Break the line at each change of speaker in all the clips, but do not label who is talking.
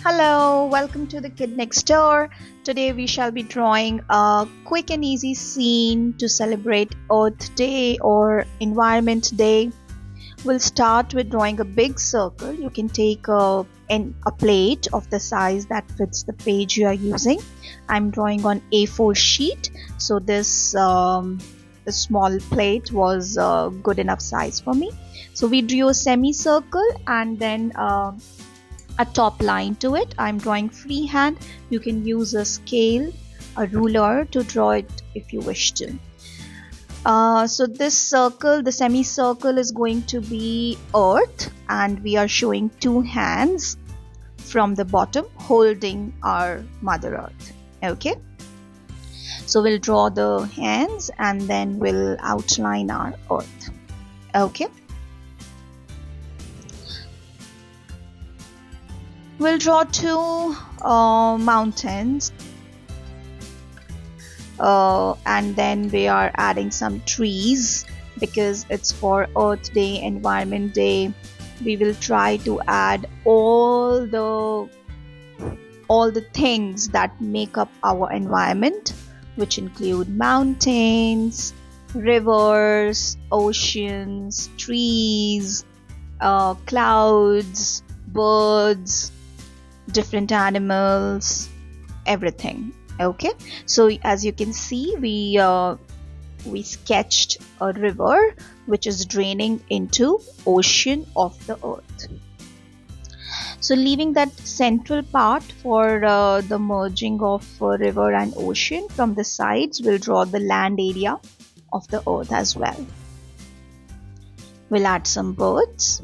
Hello, welcome to the Kid Next Door. Today we shall be drawing a quick and easy scene to celebrate Earth Day or Environment Day. We'll start with drawing a big circle. You can take a plate of the size that fits the page you are using. I'm drawing on A4 sheet, so this small plate was good enough size for me. So we drew a semicircle and then a top line to it. I'm drawing freehand. You can use a scale, a ruler to draw it if you wish to. So this circle, the semicircle, is going to be Earth, and we are showing two hands from the bottom holding our Mother Earth. Okay, so we'll draw the hands and then we'll outline our Earth. Okay, we'll draw two mountains. And then we are adding some trees because it's for Earth Day, Environment Day. We will try to add all the things that make up our environment, which include mountains, rivers, oceans, trees, clouds, birds, different animals, everything. Okay, so as you can see, we sketched a river which is draining into ocean of the earth. So leaving that central part for the merging of river and ocean, from the sides we'll draw the land area of the earth as well. We'll add some birds.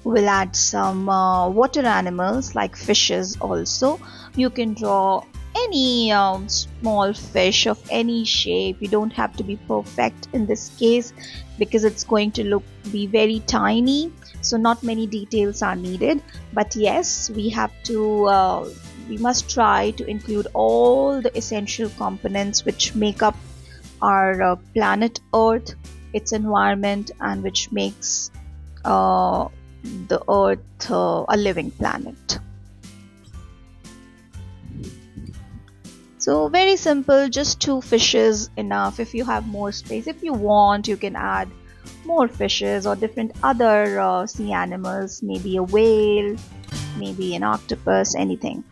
We'll add some water animals like fishes also. You can draw any small fish of any shape. You don't have to be perfect in this case because it's going to be very tiny, so not many details are needed. But yes, we must try to include all the essential components which make up our planet Earth, its environment, and which makes the earth a living planet. So very simple, just two fishes enough. If you have more space, if you want, you can add more fishes or different other sea animals, maybe a whale, maybe an octopus, anything.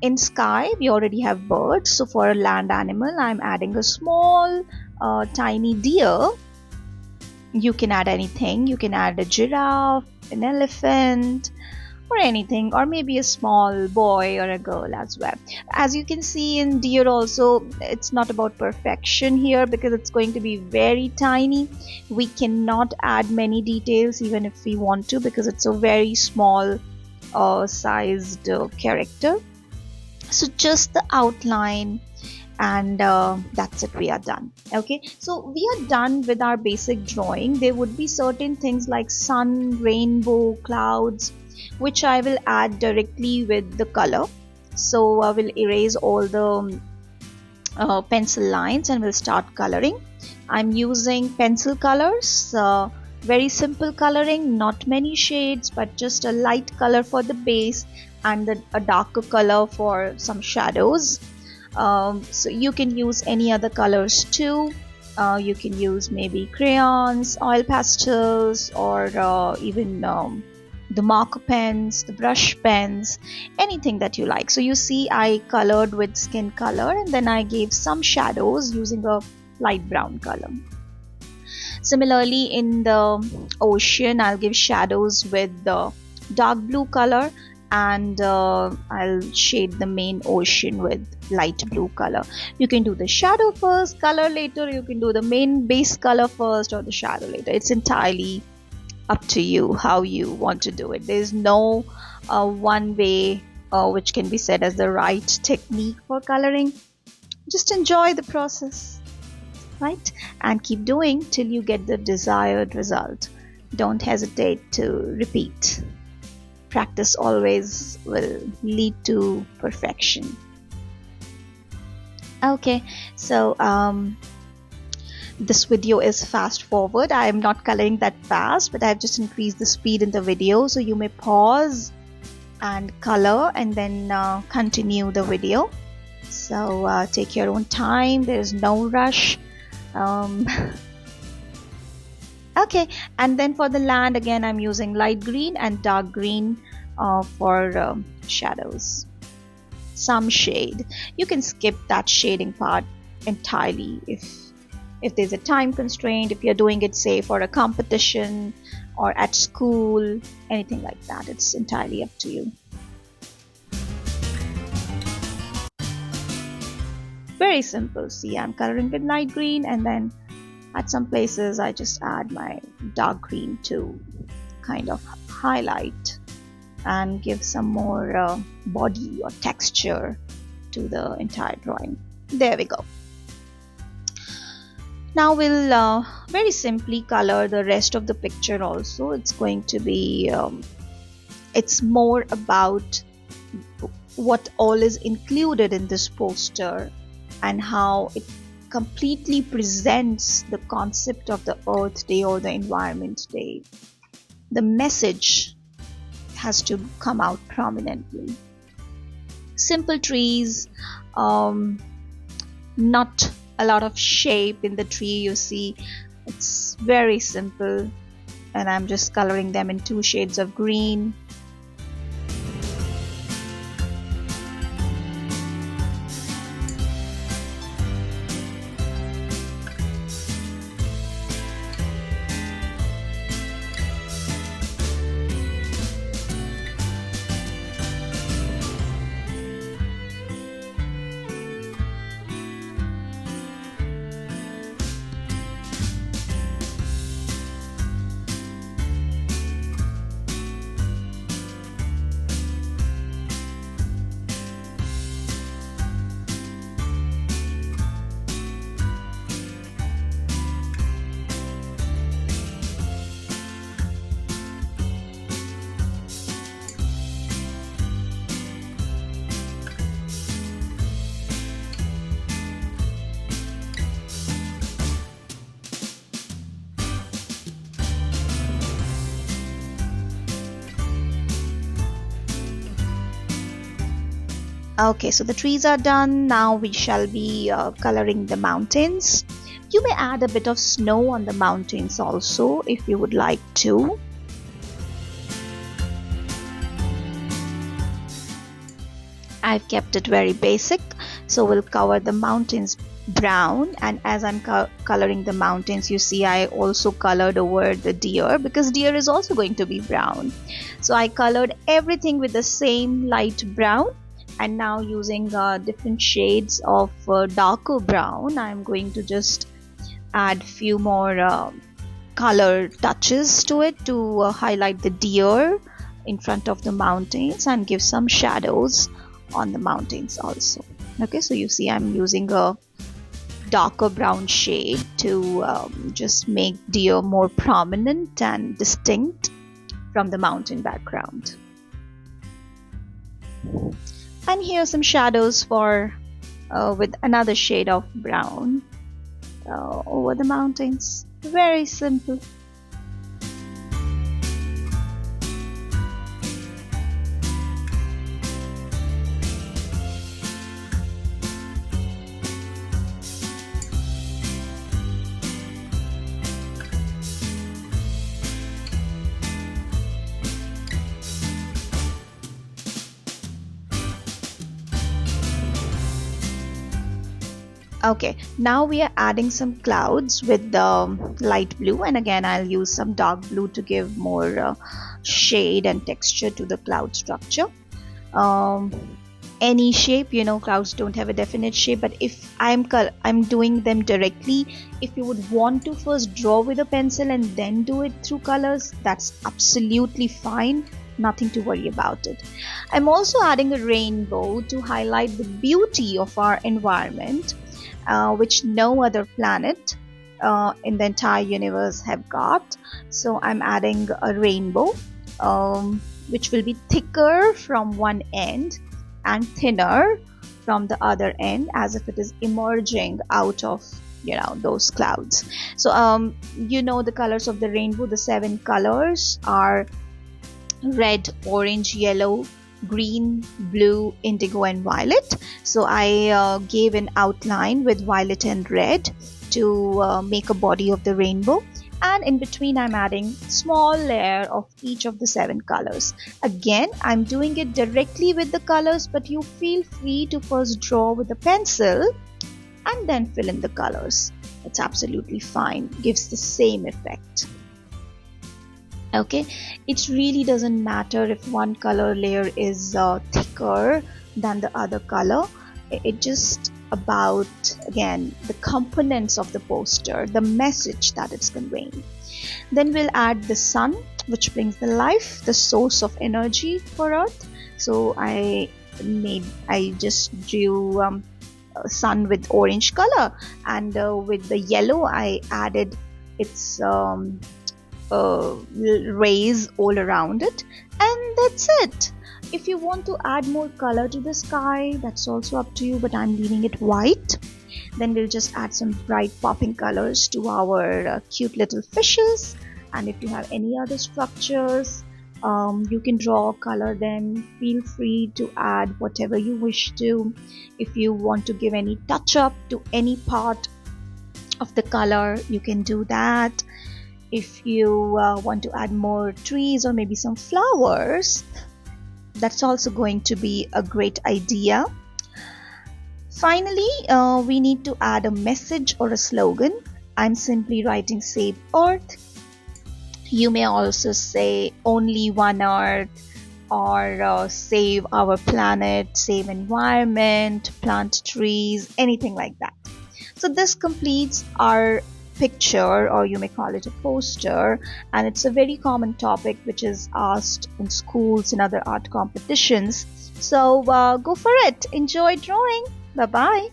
In sky we already have birds, so for a land animal I'm adding a small tiny deer. You can add anything. You can add a giraffe, an elephant, or anything, or maybe a small boy or a girl as well. As you can see in deer also, it's not about perfection here because it's going to be very tiny. We cannot add many details even if we want to because it's a very small sized character. So just the outline, and that's it, we are done. Okay, so we are done with our basic drawing. There would be certain things like sun, rainbow, clouds, which I will add directly with the color. So I will erase all the pencil lines and we'll start coloring. I'm using pencil colors, very simple coloring, not many shades, but just a light color for the base and a darker color for some shadows. So you can use any other colors too. You can use maybe crayons, oil pastels, or even the marker pens, the brush pens, anything that you like. So you see I colored with skin color and then I gave some shadows using a light brown color. Similarly in the ocean I'll give shadows with the dark blue color, and I'll shade the main ocean with light blue color. You can do the shadow first, color later. You can do the main base color first or the shadow later. It's entirely up to you how you want to do it. There's no one way which can be said as the right technique for coloring. Just enjoy the process, right? And keep doing till you get the desired result. Don't hesitate to repeat. Practice always will lead to perfection. Okay, so this video is fast forward. I am not coloring that fast, but I've just increased the speed in the video, so you may pause and color and then continue the video. So take your own time, there is no rush. Okay, and then for the land, again I'm using light green and dark green for shadows. Some shade. You can skip that shading part entirely if there's a time constraint, if you're doing it say for a competition or at school, anything like that. It's entirely up to you. Very simple. See, I'm coloring with light green, and then at some places I just add my dark green to kind of highlight and give some more body or texture to the entire drawing. There we go. Now we'll very simply color the rest of the picture also. It's going to be it's more about what all is included in this poster and how it completely presents the concept of the Earth Day or the Environment Day. The message has to come out prominently. Simple trees, not a lot of shape in the tree, you see. It's very simple, and I'm just coloring them in 2 shades of green. Okay, so the trees are done. Now we shall be coloring the mountains. You may add a bit of snow on the mountains also if you would like to. I've kept it very basic, so we'll cover the mountains brown, and as I'm coloring the mountains, you see I also colored over the deer because deer is also going to be brown. So I colored everything with the same light brown. And now using different shades of darker brown, I'm going to just add few more color touches to it to highlight the deer in front of the mountains and give some shadows on the mountains also. Okay, so you see I'm using a darker brown shade to just make deer more prominent and distinct from the mountain background. And here are some shadows for with another shade of brown over the mountains. Very simple. Okay, now we are adding some clouds with the light blue, and again I'll use some dark blue to give more shade and texture to the cloud structure. Any shape, you know, clouds don't have a definite shape, but if I'm doing them directly, if you would want to first draw with a pencil and then do it through colors, that's absolutely fine. Nothing to worry about it. I'm also adding a rainbow to highlight the beauty of our environment, which no other planet in the entire universe have got. So I'm adding a rainbow which will be thicker from one end and thinner from the other end, as if it is emerging out of those clouds. So the colors of the rainbow, the 7 colors are red, orange, yellow, green, blue, indigo, and violet. So I gave an outline with violet and red to make a body of the rainbow, and in between I'm adding small layer of each of the 7 colors. Again, I'm doing it directly with the colors, but you feel free to first draw with a pencil and then fill in the colors. It's absolutely fine, gives the same effect. Okay, it really doesn't matter if one color layer is thicker than the other color. It just about, again, the components of the poster, the message that it's conveying. Then we'll add the sun, which brings the life, the source of energy for earth. So I just drew sun with orange color, and with the yellow I added its rays all around it, and that's it. If you want to add more color to the sky, that's also up to you, but I'm leaving it white. Then we'll just add some bright popping colors to our cute little fishes. And if you have any other structures, you can draw, color them. Feel free to add whatever you wish to. If you want to give any touch up to any part of the color, you can do that. If you want to add more trees or maybe some flowers, that's also going to be a great idea. Finally, we need to add a message or a slogan. I'm simply writing Save Earth. You may also say Only One Earth, or Save Our Planet, Save Environment, Plant Trees, anything like that. So this completes our picture, or you may call it a poster, and it's a very common topic which is asked in schools and other art competitions. So go for it, enjoy drawing. Bye bye.